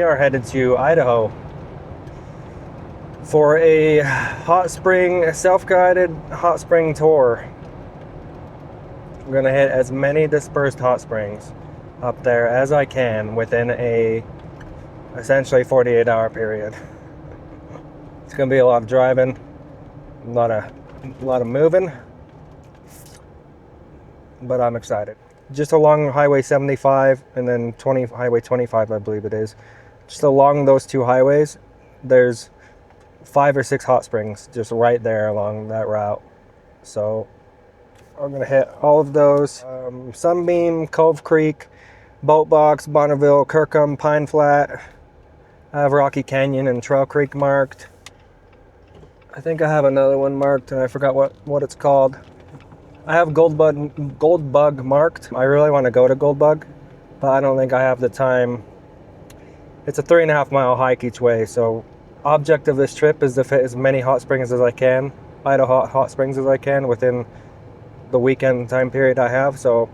are headed to Idaho for a hot spring, self-guided hot spring tour. I'm gonna hit as many dispersed hot springs up there as I can within a essentially 48-hour period. It's gonna be a lot of driving, a lot of moving, but I'm excited. Just along Highway 75 and then Highway 25, I believe it is. Just along those two highways, there's 5 or 6 hot springs just right there along that route. So I'm gonna hit all of those. Sunbeam, Cove Creek, Boat Box, Bonavville, Kirkham, Pine Flat. I have Rocky Canyon and Trail Creek marked. I think I have another one marked and I forgot what it's called. I have Gold Bug marked. I really want to go to Gold Bug, but I don't think I have the time. It's a 3.5 mile hike each way, so object of this trip is to fit as many hot springs as I can, Idaho hot springs as I can within the weekend time period I have. So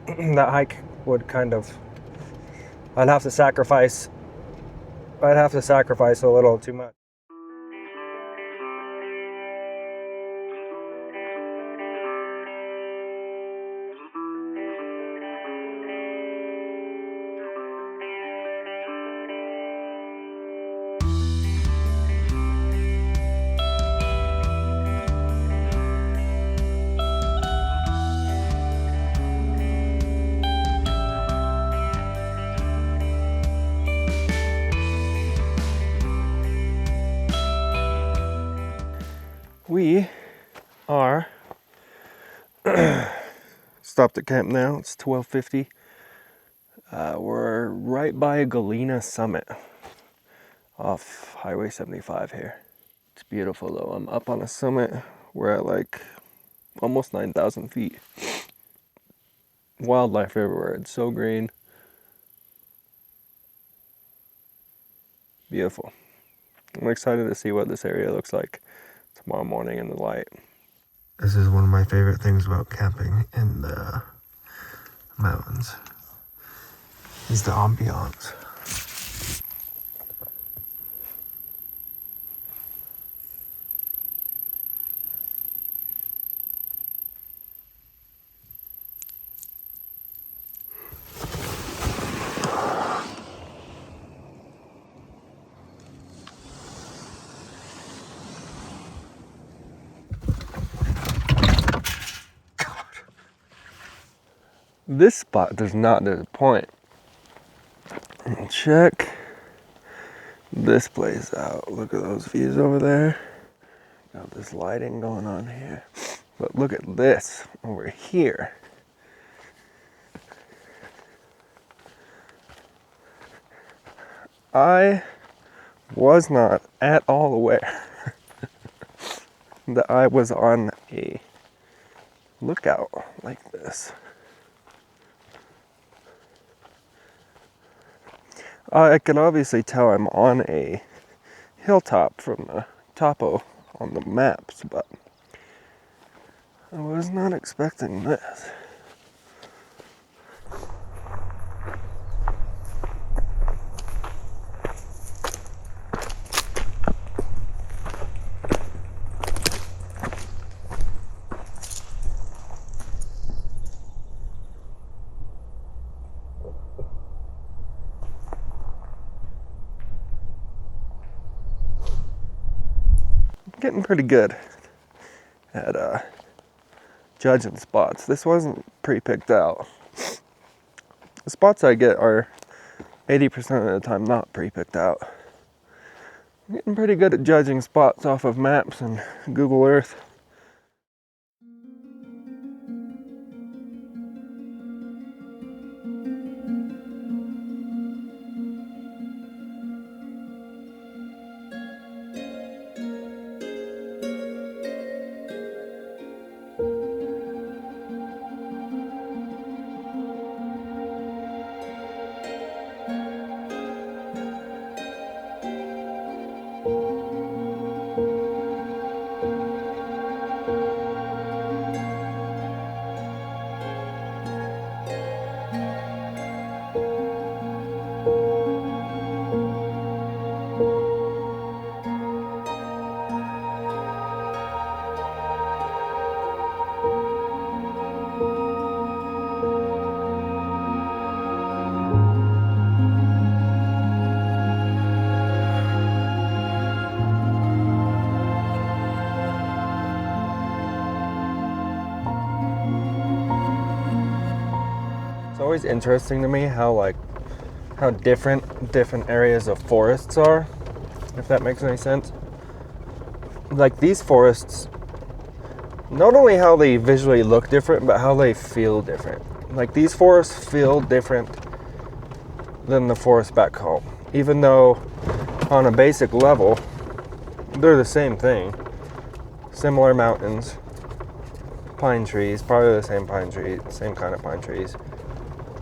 that hike would I'd have to sacrifice a little too much. We are stopped at camp now. It's 12:50. We're right by Galena Summit off Highway 75 here. It's beautiful though. I'm up on a summit. We're at like almost 9,000 feet. Wildlife everywhere. It's so green. Beautiful. I'm excited to see what this area looks like tomorrow morning in the light. This is one of my favorite things about camping in the mountains, is the ambiance. This spot does not disappoint. Check this place out. Look at those views over there. Got this lighting going on here. But look at this over here. I was not at all aware that I was on a lookout like this. I can obviously tell I'm on a hilltop from the topo on the maps, but I was not expecting this. Getting pretty good at judging spots. This wasn't pre-picked out. The spots I get are 80% of the time not pre-picked out. I'm getting pretty good at judging spots off of maps and Google Earth. always interesting to me how different areas of forests are, if that makes any sense. Like these forests, not only how they visually look different, but how they feel different. Like these forests feel different than the forest back home, even though on a basic level they're the same thing. Similar mountains, pine trees, probably the same pine trees, same kind of pine trees,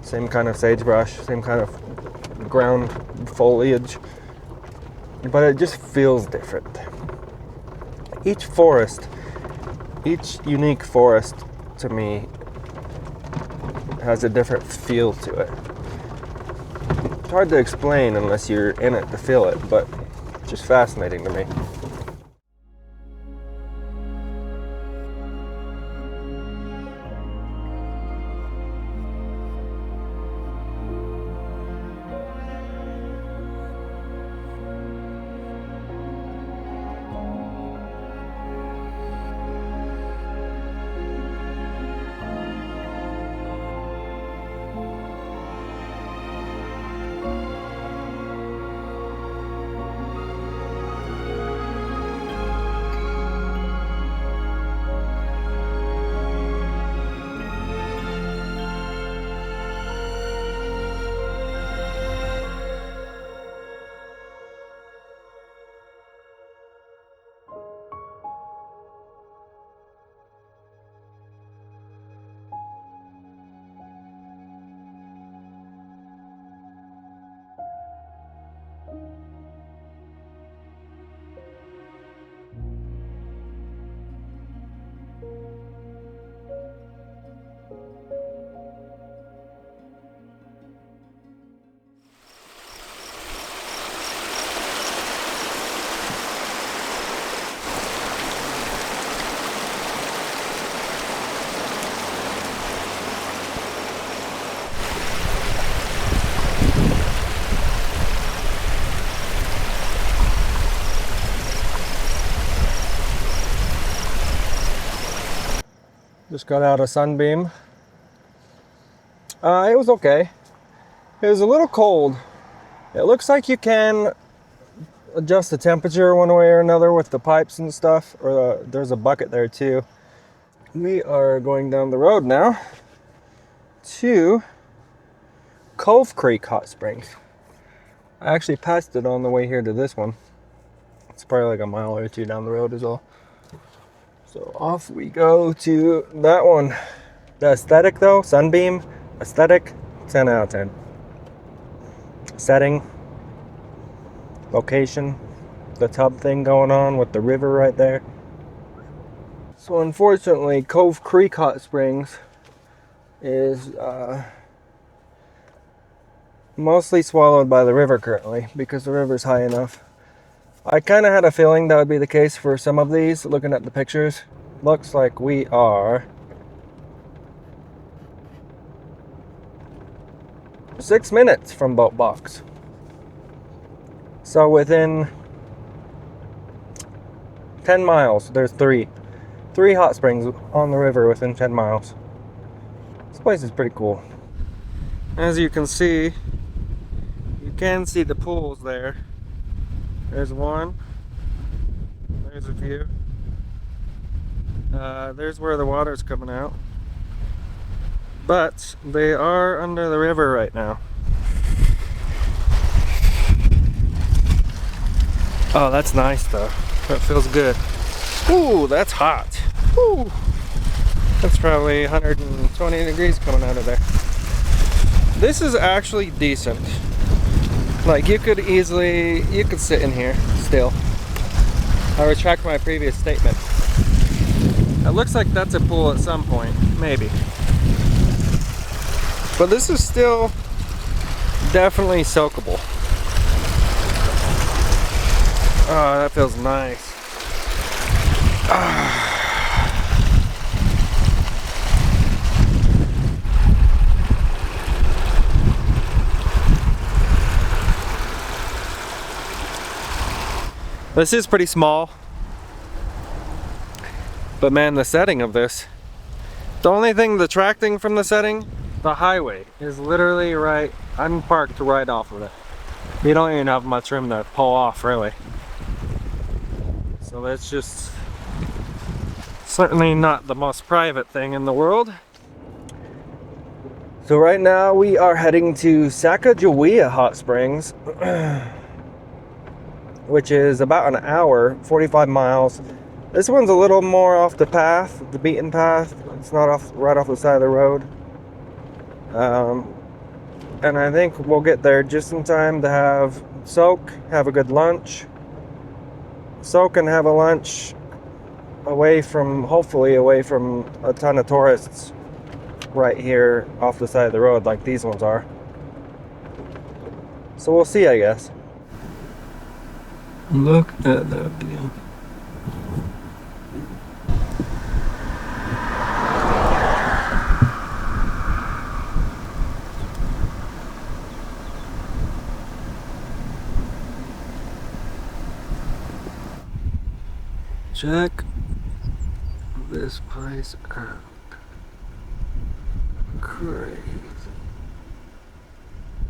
same kind of sagebrush, same kind of ground foliage, but it just feels different. Each unique forest to me has a different feel to it. It's hard to explain unless you're in it to feel it, but it's just fascinating to me. Just got out of Sunbeam. It was okay. It was a little cold. It looks like you can adjust the temperature one way or another with the pipes and stuff, or there's a bucket there too. We are going down the road now to Cove Creek Hot Springs. I actually passed it on the way here to this one. It's probably like a mile or two down the road is all. So off we go to that one. The aesthetic though, Sunbeam, aesthetic, 10 out of 10. Setting, location, the tub thing going on with the river right there. So unfortunately, Cove Creek Hot Springs is mostly swallowed by the river currently because the river's high enough. I kind of had a feeling that would be the case for some of these, looking at the pictures. Looks like we are 6 minutes from Boat Box. So within 10 miles, there's three hot springs on the river within 10 miles. This place is pretty cool. As you can see the pools there. There's one. There's a few. There's where the water's coming out. But they are under the river right now. Oh, that's nice though. That feels good. Ooh, that's hot. Ooh. That's probably 120 degrees coming out of there. This is actually decent. Like you could sit in here still. I retract my previous statement. It looks like that's a pool at some point, maybe. But this is still definitely soakable. Oh, that feels nice. Ah. This is pretty small, but man, the setting of this, the only thing detracting from the setting The highway is literally right, I'm parked right off of it. You don't even have much room to pull off, really. So that's just certainly not the most private thing in the world. So right now we are heading to Saka Jia Hot Springs, which is about an hour, 45 miles. This one's a little more off the path, the beaten path. It's not right off the side of the road. And I think we'll get there just in time to have a good lunch, soak and have a lunch hopefully away from a ton of tourists right here off the side of the road like these ones are. So we'll see, I guess. Look at that view. Check this place out. Crazy.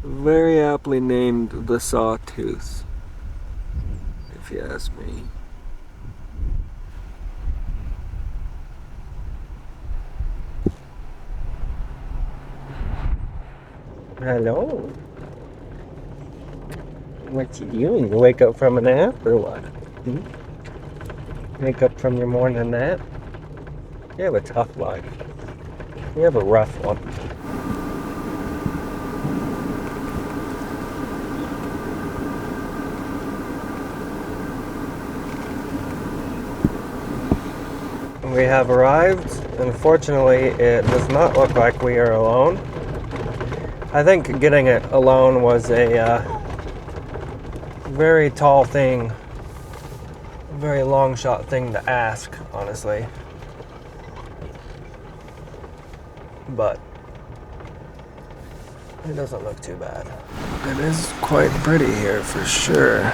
Very aptly named the Sawtooth, if you ask me. Hello. What you doing? You wake up from a nap or what? Wake up from your morning nap? You have a tough life. You have a rough one. We have arrived. Unfortunately, it does not look like we are alone. I think getting it alone was a very tall thing, very long shot thing to ask, honestly. But it doesn't look too bad. It is quite pretty here for sure.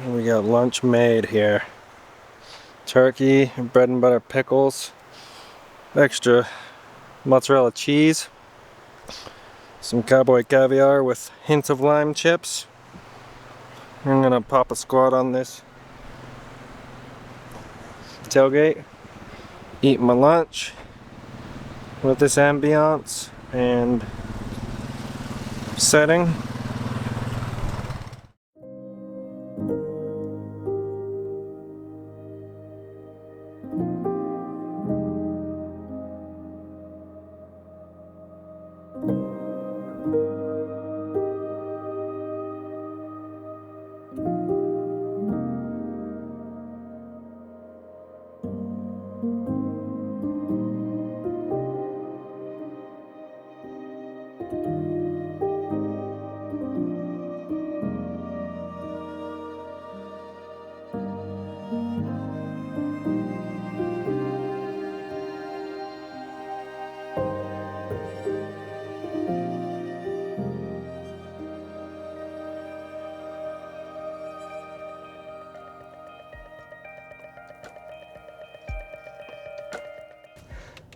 We got lunch made here. Turkey, bread and butter pickles, extra mozzarella cheese, some cowboy caviar with hints of lime chips. I'm gonna pop a squat on this tailgate, eat my lunch with this ambiance and setting.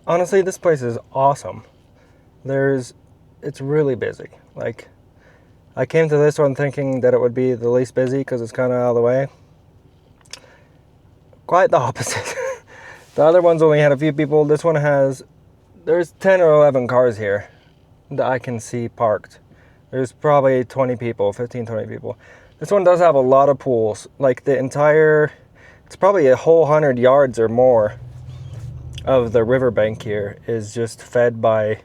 Honestly, this place is awesome. It's really busy. Like, I came to this one thinking that it would be the least busy because it's kind of out of the way. Quite the opposite. The other ones only had a few people. This one there's 10 or 11 cars here that I can see parked. There's probably 20 people, 15, 20 people. This one does have a lot of pools. Like the entire, it's probably a whole 100 yards or more of the riverbank here is just fed by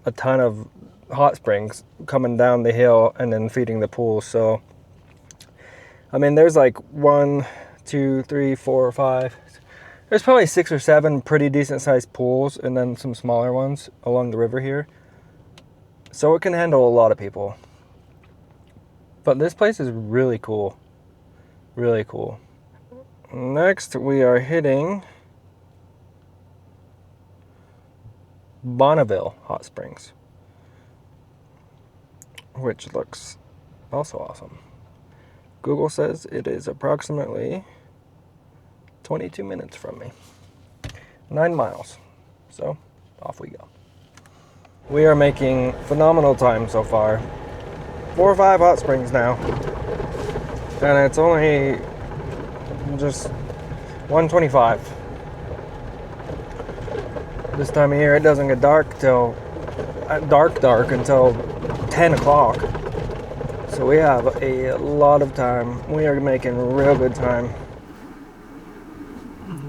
a ton of hot springs coming down the hill and then feeding the pools. So, I mean, there's like 1, 2, 3, 4, 5. There's probably 6 or 7 pretty decent sized pools and then some smaller ones along the river here. So it can handle a lot of people. But this place is really cool. Really cool. Next, we are hitting Bonavville Hot Springs, which looks also awesome. Google says it is approximately 22 minutes from me. 9 miles. So, off we go. We are making phenomenal time so far. 4 or 5 hot springs now. And it's only just 1:25. This time of year, it doesn't get dark till dark until 10 o'clock. So we have a lot of time. We are making real good time.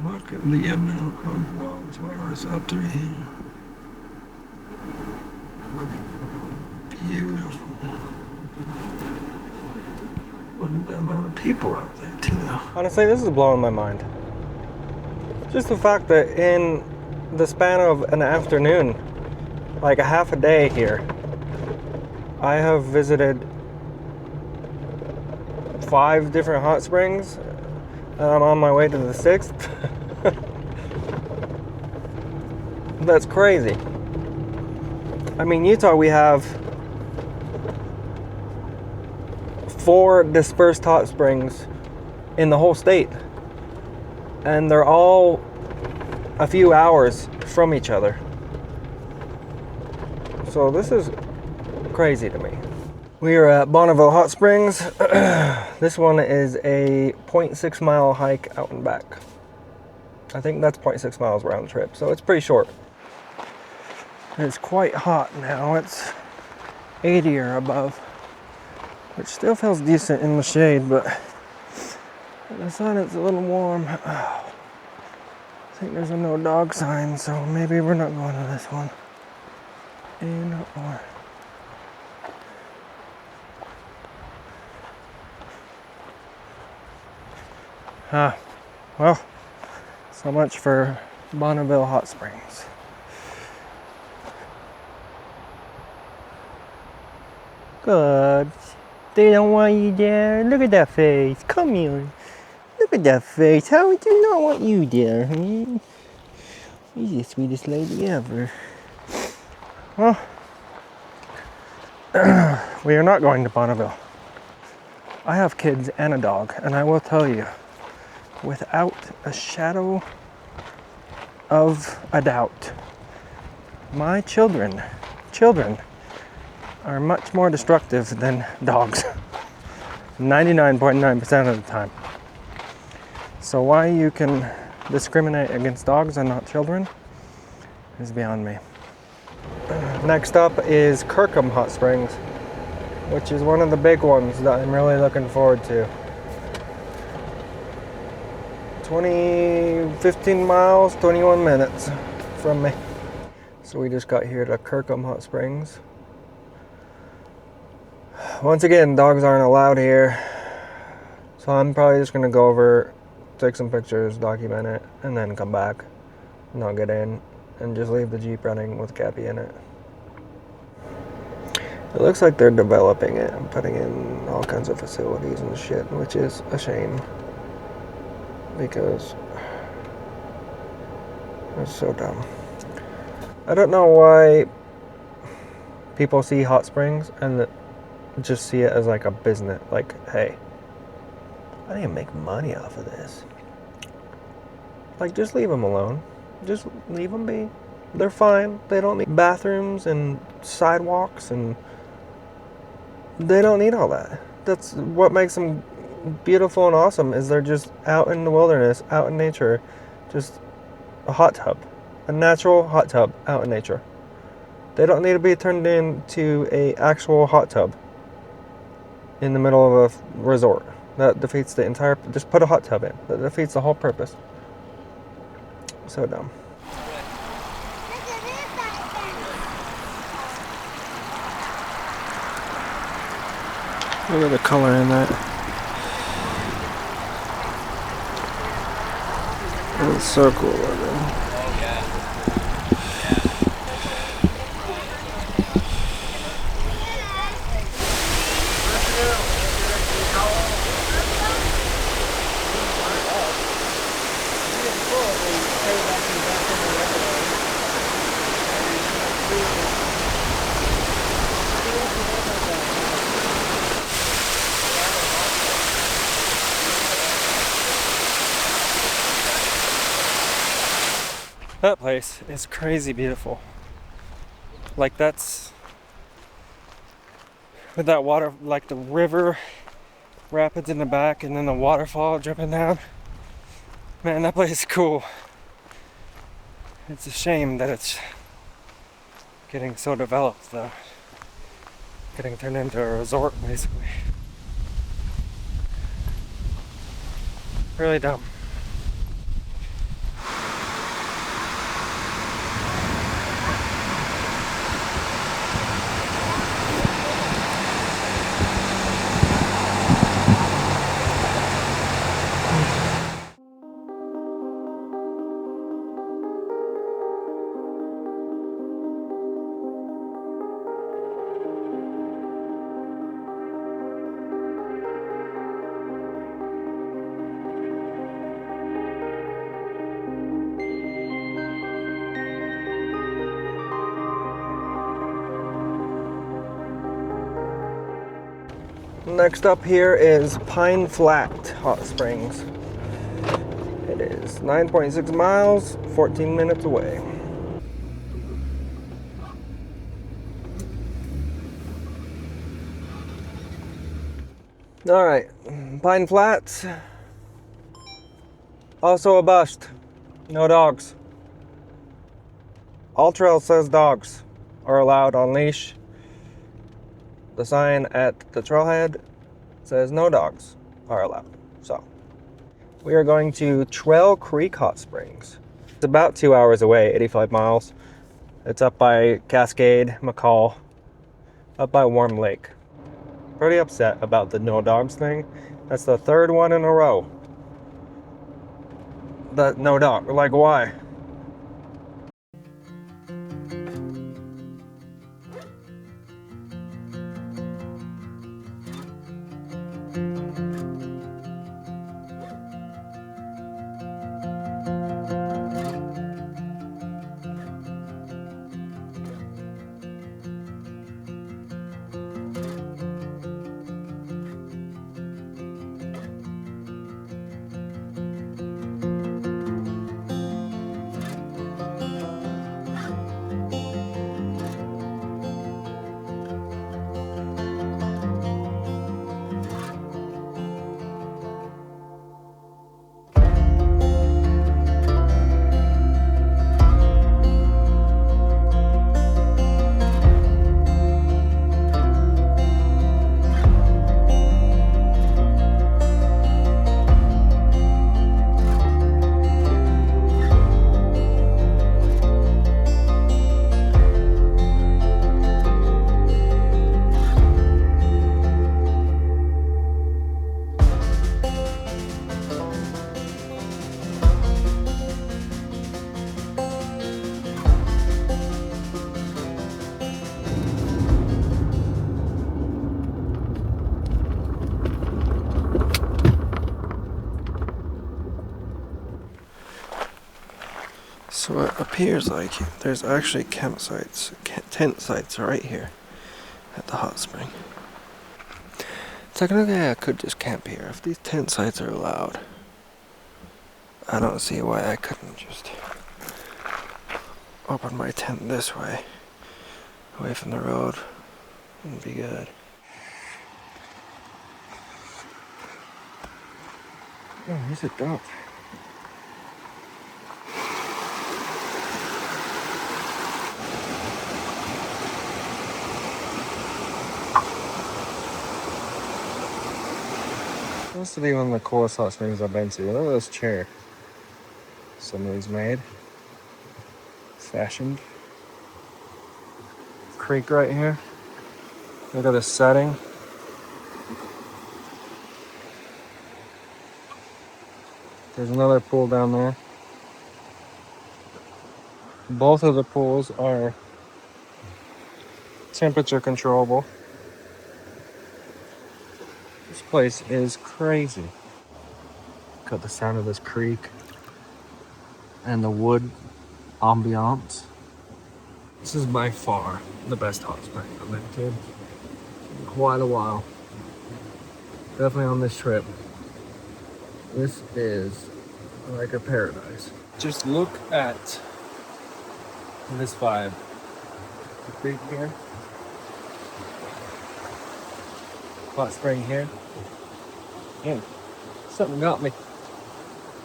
Look at the amount of wildflowers out there. Beautiful. Look at the amount of people out there too. Honestly, this is blowing my mind. Just the fact that in the span of an afternoon, like a half a day here, I have visited 5 different hot springs, and I'm on my way to the 6th. That's crazy. I mean, Utah, we have 4 dispersed hot springs in the whole state, and they're all a few hours from each other. So this is crazy to me. We are at Bonavville Hot Springs. This one is a 0.6 mile hike out and back. I think that's 0.6 miles round trip, so it's pretty short. It's quite hot now. It's 80 or above, which still feels decent in the shade, but in the sun it's a little warm. I think there's a no dog sign, so maybe we're not going to this one. Well, so much for Bonavville Hot Springs. Good. They don't want you there. Look at that face. Come here. Look at that face. How would you not want you there? Hmm? You're the sweetest lady ever. Well, we are not going to Bonavville. I have kids and a dog, and I will tell you, without a shadow of a doubt, my children are much more destructive than dogs. 99.9% of the time. So why you can discriminate against dogs and not children is beyond me. Next up is Kirkham Hot Springs, which is one of the big ones that I'm really looking forward to. 15 miles, 21 minutes from me. So we just got here to Kirkham Hot Springs. Once again, dogs aren't allowed here. So I'm probably just gonna go over, take some pictures, document it, and then come back, not get in, and just leave the Jeep running with Cappy in it. It looks like they're developing it and putting in all kinds of facilities and shit, which is a shame. Because it's so dumb. I don't know why people see hot springs and just see it as like a business. Like, hey, I need to make money off of this. Like, just leave them alone. Just leave them be. They're fine. They don't need bathrooms and sidewalks, and they don't need all that. That's what makes them beautiful and awesome, is they're just out in the wilderness, out in nature. Just a hot tub. A natural hot tub out in nature. They don't need to be turned into a actual hot tub in the middle of a resort. That defeats the entire. Just put a hot tub in. That defeats the whole purpose. So dumb. Look at the color in that. It's so cool looking. That place is crazy beautiful. Like that's with that water, like the river rapids in the back and then the waterfall dripping down. Man, that place is cool. It's a shame that it's getting so developed though. Getting turned into a resort basically. Really dumb. Next up here is Pine Flat Hot Springs. It is 9.6 miles, 14 minutes away. Alright, Pine Flats. Also a bust. No dogs. All trail says dogs are allowed on leash. The sign at the trailhead says no dogs are allowed. So, we are going to Trail Creek Hot Springs. It's about 2 hours away, 85 miles. It's up by Cascade, McCall, up by Warm Lake. Pretty upset about the no dogs thing. That's the third one in a row. The no dog, like why? So it appears like there's actually campsites, tent sites right here at the hot spring. Technically I could just camp here if these tent sites are allowed. I don't see why I couldn't just open my tent this way, away from the road. It'd be good. Oh, here's a duck. Must be one of the coolest hot springs I've been to. Look at this chair somebody's made. Fashioned. Creek right here. Look at the setting. There's another pool down there. Both of the pools are temperature controllable. This place is crazy. Got the sound of this creek and the wood ambiance. This is by far the best hot spring I've been to in quite a while. Definitely on this trip. This is like a paradise. Just look at this vibe. The creek here. Hot spring here. Yeah, something got me.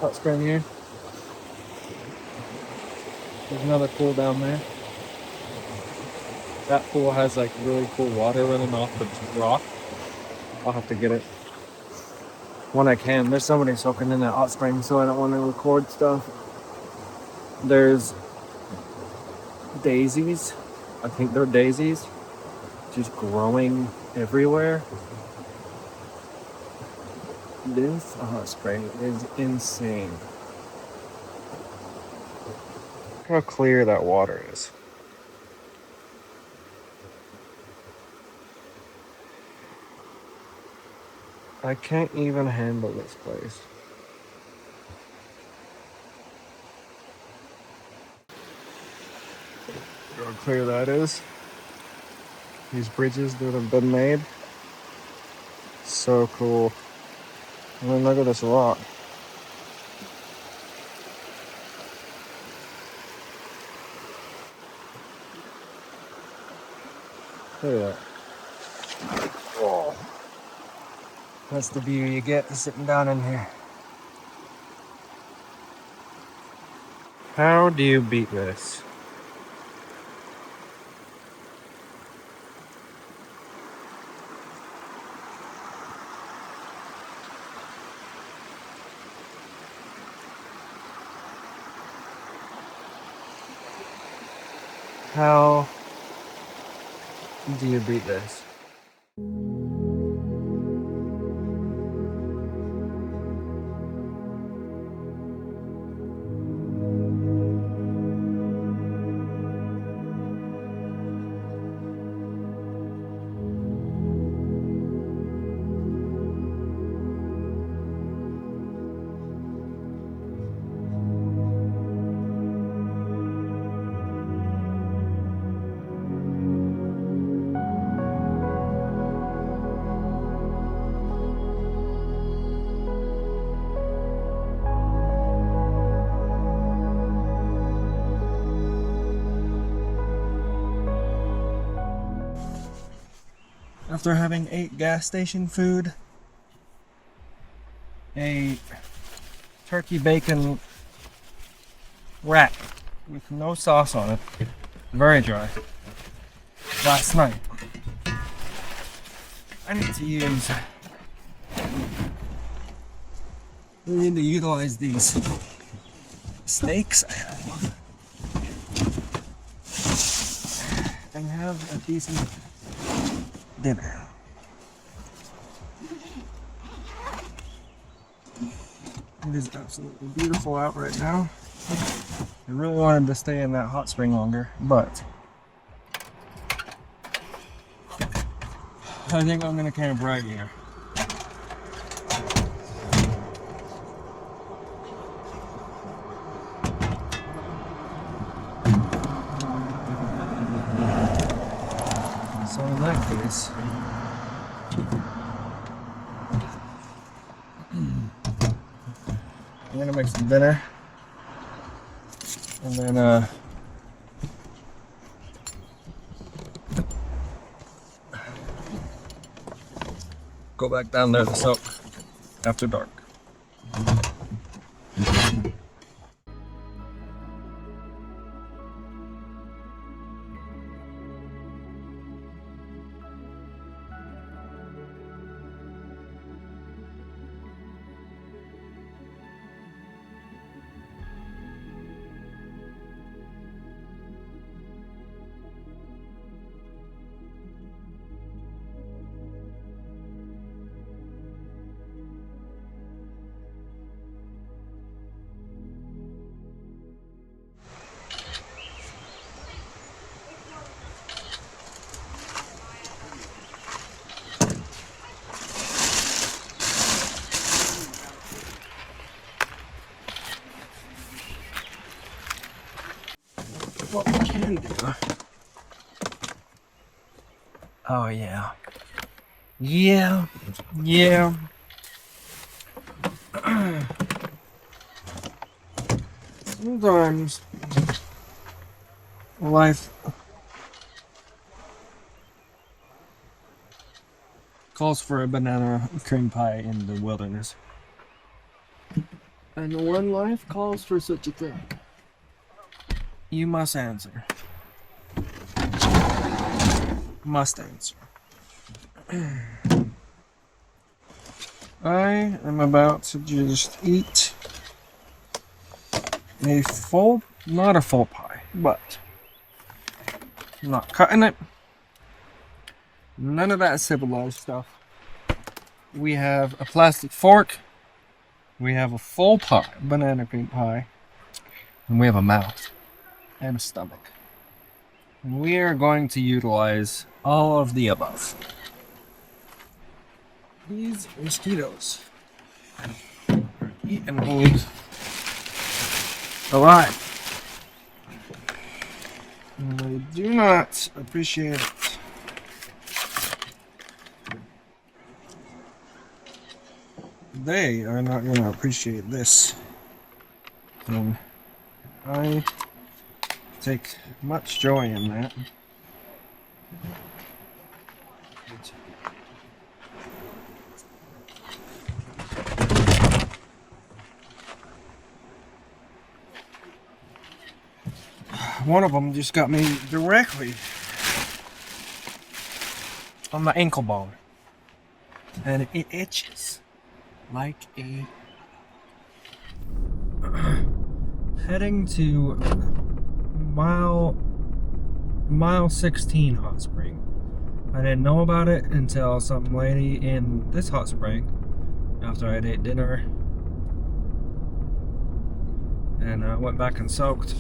Hot spring here. There's another pool down there. That pool has like really cool water running off the rock. I'll have to get it when I can. There's somebody soaking in that hot spring, so I don't want to record stuff. There's daisies. I think they're daisies. Just growing everywhere. This hot spring is insane. Look how clear that water is. I can't even handle this place. Look how clear that is. These bridges that have been made. So cool. And then look at this rock. Look at that. Oh. That's the view you get sitting down in here. How do you beat this? How do you beat this? After having ate gas station food, a turkey bacon wrap with no sauce on it, very dry, last night. I need to utilize these steaks and have a decent dinner. It is absolutely beautiful out right now. I really wanted to stay in that hot spring longer, but I think I'm gonna camp right here. So in that case, I'm gonna make some dinner and then go back down there to soak after dark. can do. Oh yeah. Yeah. Yeah. Sometimes life calls for a banana cream pie in the wilderness. And when life calls for such a thing, you must answer. Must answer. I am about to just eat a full, not a full pie, but I'm not cutting it. None of that civilized stuff. We have a plastic fork. We have a full pie, banana cream pie. And we have a mouth and a stomach. And we are going to utilize all of the above. These mosquitoes are eating me alive. And I do not appreciate it. They are not going to appreciate this. And I take much joy in that. One of them just got me directly on the ankle bone, and it itches like a... Heading to mile 16 hot spring. I didn't know about it until some lady in this hot spring, after I ate dinner, and I went back and soaked.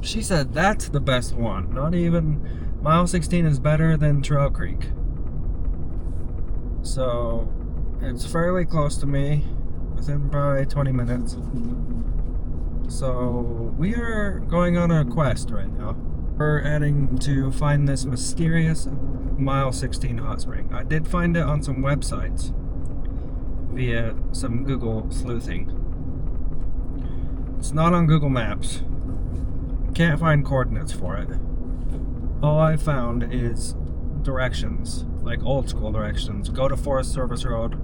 She said that's the best one. Not even mile 16 is better than Trail Creek. So it's fairly close to me, within probably 20 minutes. So we are going on a quest right now. We're heading to find this mysterious mile 16 hot spring. I did find it on some websites via some Google sleuthing. It's not on Google Maps. Can't find coordinates for it. All I found is directions, like old school directions. Go to Forest Service Road,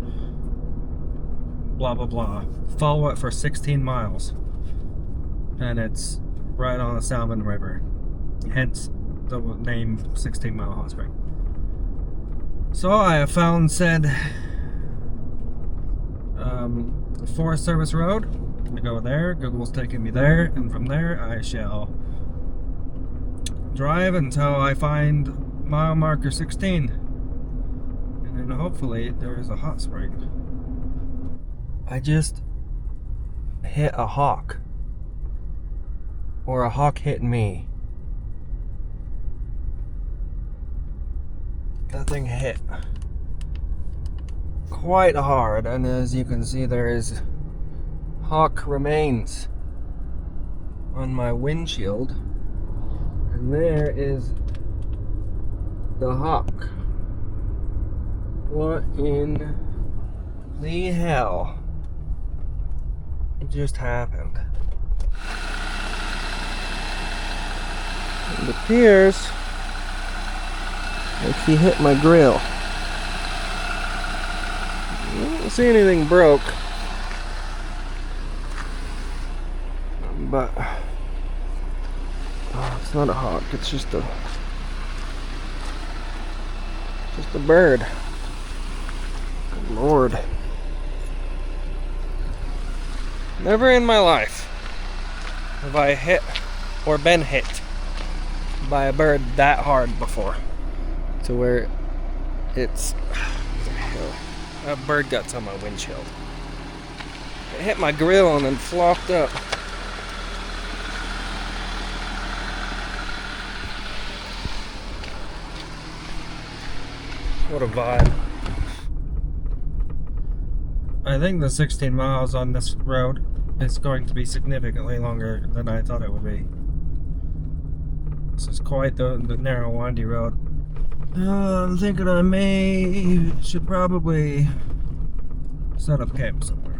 blah blah blah. Follow it for 16 miles. And it's right on the Salmon River. Hence the name 16 Mile Hot Spring. So I have found said Forest Service Road. I'm gonna go there. Google's taking me there, and from there I shall drive until I find mile marker 16, and then hopefully there is a hot spring. I just hit a hawk, or a hawk hit me. That thing hit quite hard, and as you can see, there is hawk remains on my windshield, and there is the hawk. What in the hell just happened? It appears like he hit my grill. I don't see anything broke, but it's not a hawk. It's just a bird. Good Lord! Never in my life have I hit or been hit by a bird that hard before, to where it's a bird guts on my windshield. It hit my grill and then flopped up. What a vibe. I think the 16 miles on this road is going to be significantly longer than I thought it would be. This is quite the narrow, windy road. I'm thinking I should probably set up camp somewhere.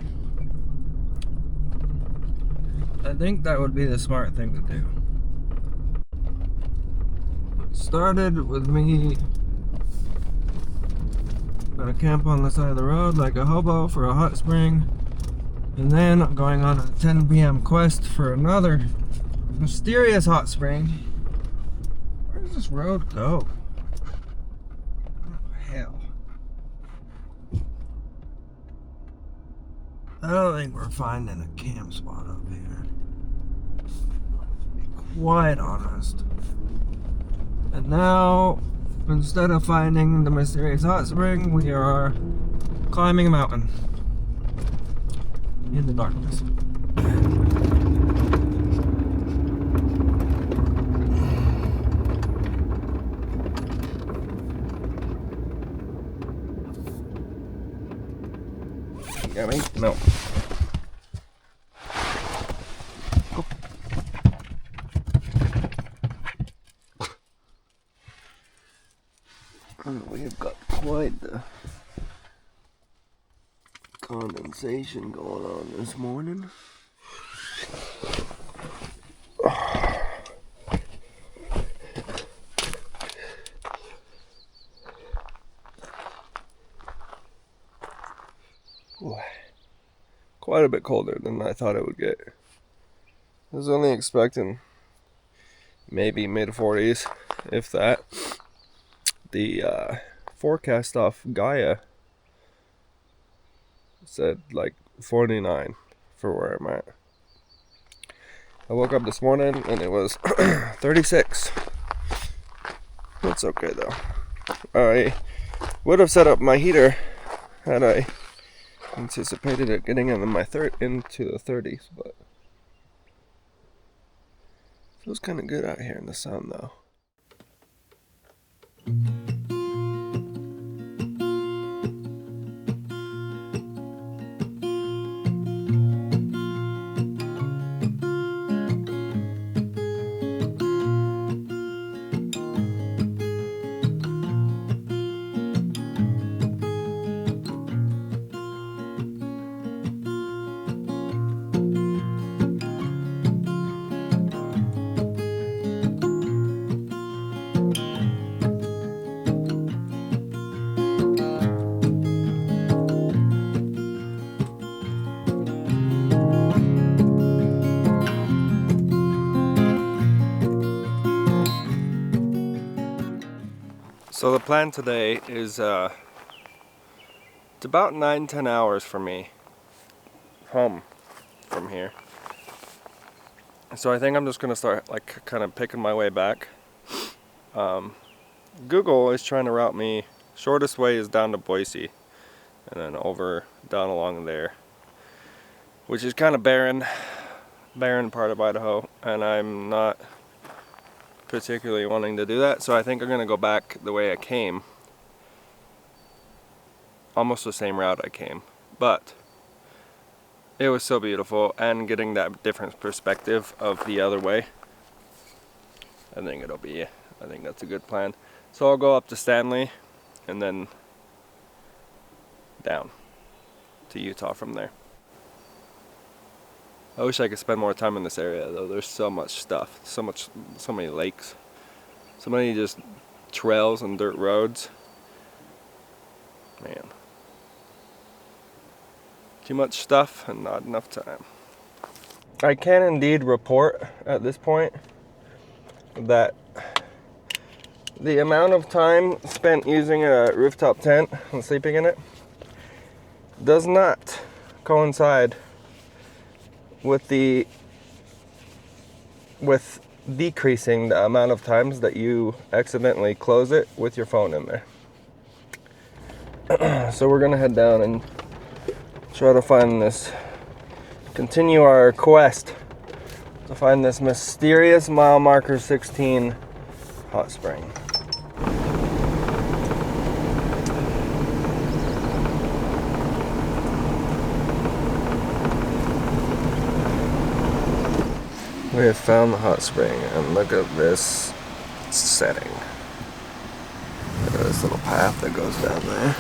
I think that would be the smart thing to do. It started with me gonna camp on the side of the road like a hobo for a hot spring, and then going on a 10 p.m. quest for another mysterious hot spring. Where does this road go? Oh, hell. I don't think we're finding a camp spot up here, to be quite honest. And now, instead of finding the mysterious hot spring, we are climbing a mountain in the darkness. Got me? No. We've got quite the condensation going on this morning. Quite a bit colder than I thought it would get. I was only expecting maybe mid-40s, if that. The forecast off Gaia said like 49 for where I'm at. I woke up this morning and it was 36. That's okay though. I would have set up my heater had I anticipated it getting into the 30s, but feels kind of good out here in the sun though. So the plan today is it's about 9-10 hours for me home from here. So I think I'm just gonna start like kind of picking my way back. Google is trying to route me, shortest way is down to Boise and then over down along there, which is kind of barren part of Idaho, and I'm not particularly wanting to do that, so I think I'm gonna go back the way I came, almost the same route I came, but it was so beautiful, and getting that different perspective of the other way, I think that's a good plan. So I'll go up to Stanley and then down to Utah from there. I wish I could spend more time in this area though. There's so much stuff, so many lakes, so many just trails and dirt roads. Man, too much stuff and not enough time. I can indeed report at this point that the amount of time spent using a rooftop tent and sleeping in it does not coincide with decreasing the amount of times that you accidentally close it with your phone in there. So we're gonna head down and try to continue our quest to find this mysterious mile marker 16 hot spring. We have found the hot spring, and look at this it's setting. This little path that goes down there.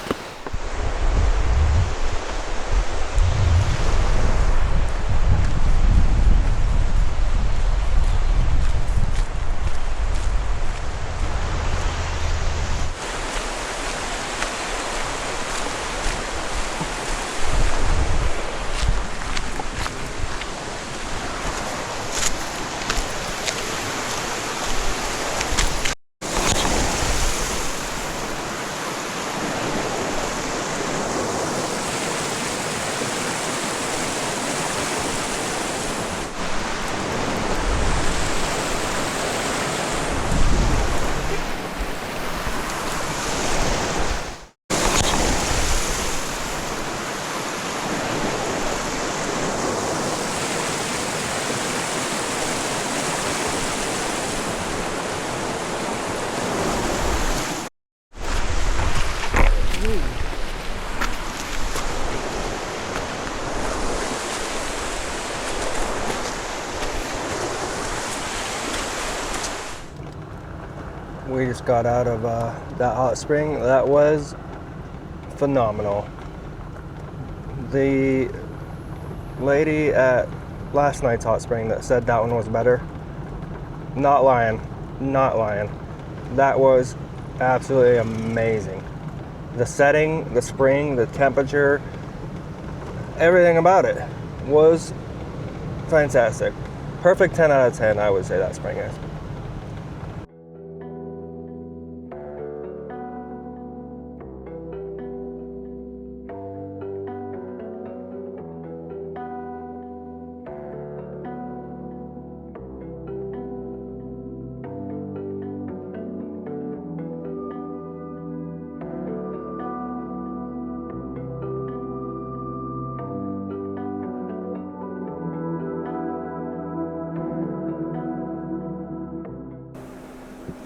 We just got out of that hot spring. That was phenomenal. The lady at last night's hot spring that said that one was better, not lying. That was absolutely amazing. The setting, the spring, the temperature, everything about it was fantastic. Perfect 10 out of 10, I would say that spring is.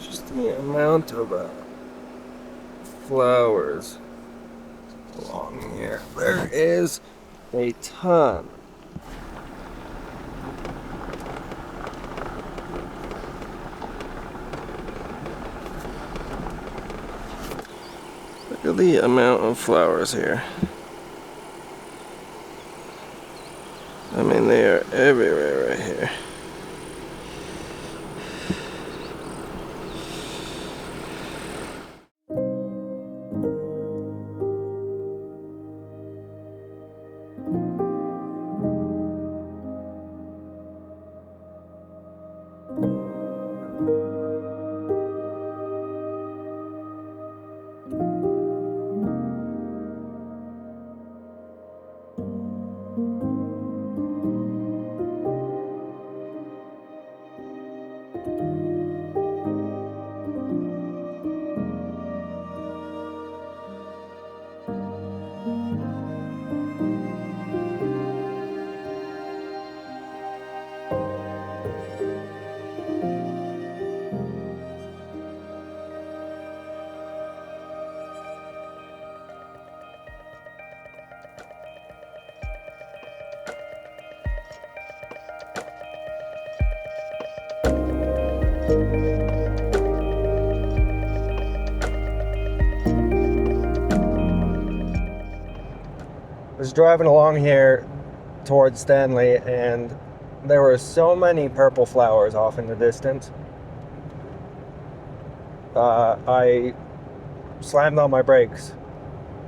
Just the amount of flowers along here. There is a ton. Look at the amount of flowers here. I mean, they are everywhere right here. I was driving along here towards Stanley, and there were so many purple flowers off in the distance. I slammed on my brakes.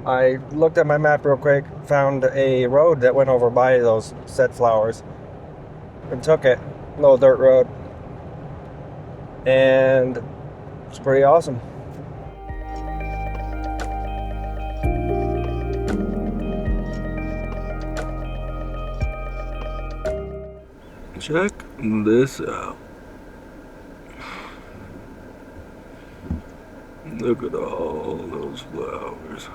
I looked at my map real quick, found a road that went over by those said flowers, and took it, little dirt road, and it's pretty awesome. Check this out. Look at all those flowers.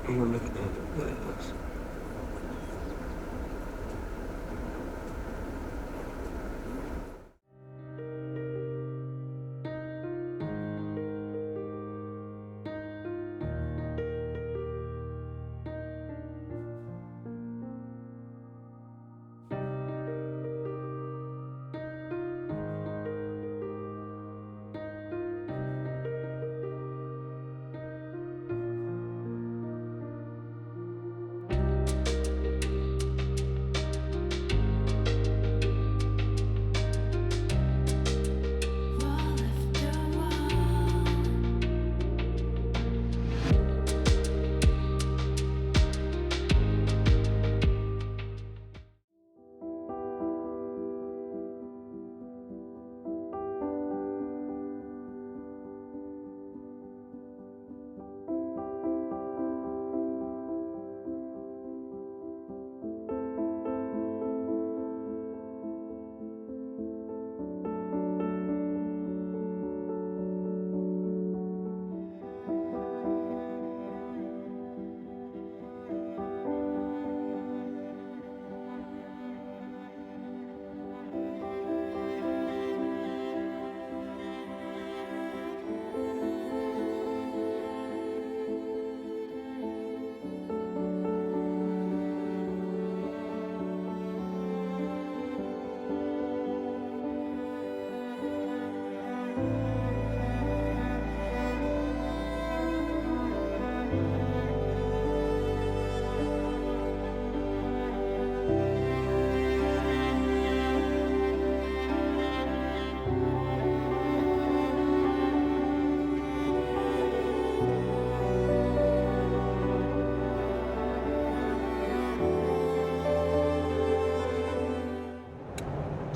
Look at this.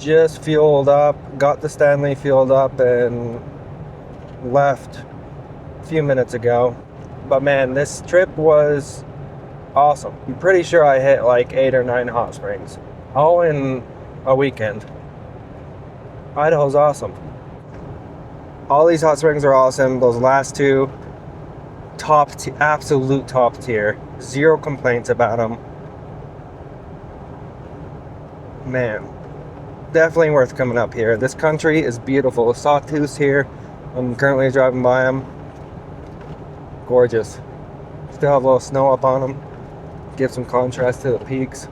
Just fueled up, got the Stanley fueled up, and left a few minutes ago. But man, this trip was awesome. I'm pretty sure I hit like 8 or 9 hot springs, all in a weekend. Idaho's awesome. All these hot springs are awesome. Those last two, absolute top tier. Zero complaints about them. Man, definitely worth coming up here. This country is beautiful. Sawtooth's here. I'm currently driving by them. Gorgeous. Still have a little snow up on them. Give some contrast to the peaks.